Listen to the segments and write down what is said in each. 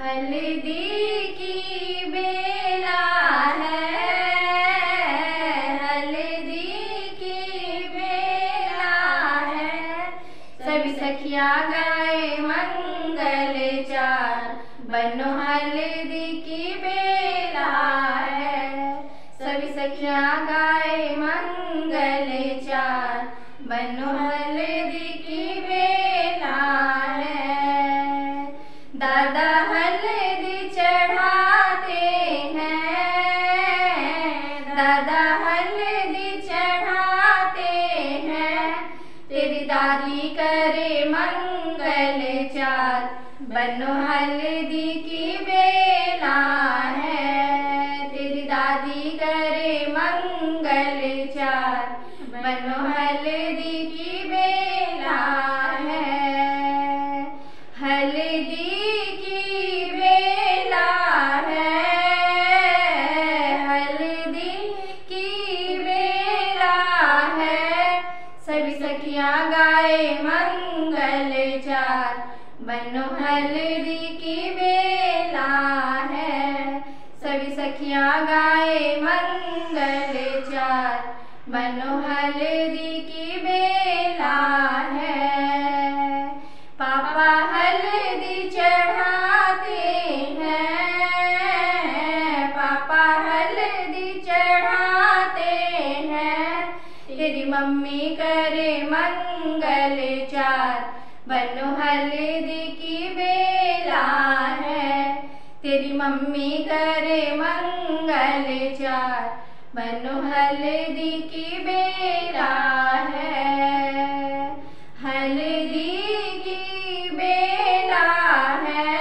हल्दी की बेला है, हल्दी की बेला है। सभी सखियां गाए मंगल चार, बनो हल्दी की बेला है। सभी सखियां गाए मंगल चार, बनो हल्दी की बेला है। दादा हल्दी चढ़ाते हैं, दादा हल्दी चढ़ाते हैं। तेरी दादी करे मंगल चार, बनो हल्दी की बेला है। तेरी दादी करे मंगल चार, बनो हल्दी की बेला है। हल्दी की बेला है, हल्दी की बेला है। सभी सखियां गाए मंगल चार, बनो हल्दी की बेला है। सभी सखियां गाए मंगल चार, बनो हल्दी की बेला है। पापा हल्दी चढ़ाते हैं, पापा हल्दी चढ़ाते हैं। तेरी मम्मी करे मंगल चार, बनो हल्दी की बेला है। तेरी मम्मी करे मंगल चार, बनो हल्दी की बेला है। हल्दी की बेला है,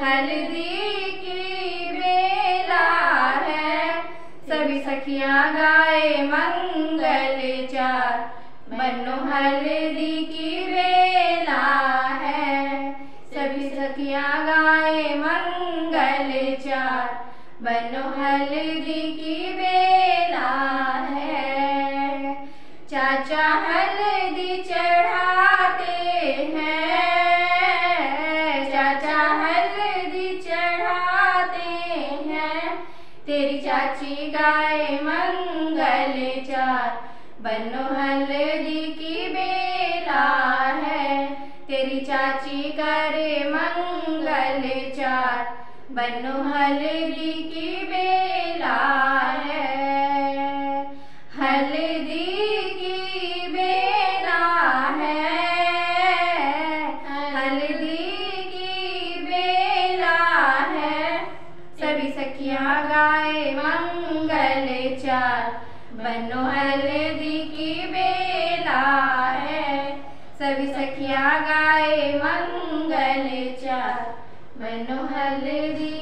हल्दी की बेला है। सभी सखियां गाए मंगल चार, बनो हल्दी की बेला है। सभी सखियां गाए मंगल चार, बनो हल्दी की बेला है। चाचा हल्दी चढ़ाते हैं, चाचा हल्दी चढ़ाते हैं। तेरी चाची गाए मंगल चार, बनो हल्दी की बेला है। तेरी चाची करे मंगल चार, बनो हल्दी की बेला है। हल्दी की बेला है, हल्दी की बेला है। सभी सखियां गाए मंगल चार, बनो हल्दी की बेला है। सभी सखियां गाए मंगल चार, बनो हल्दी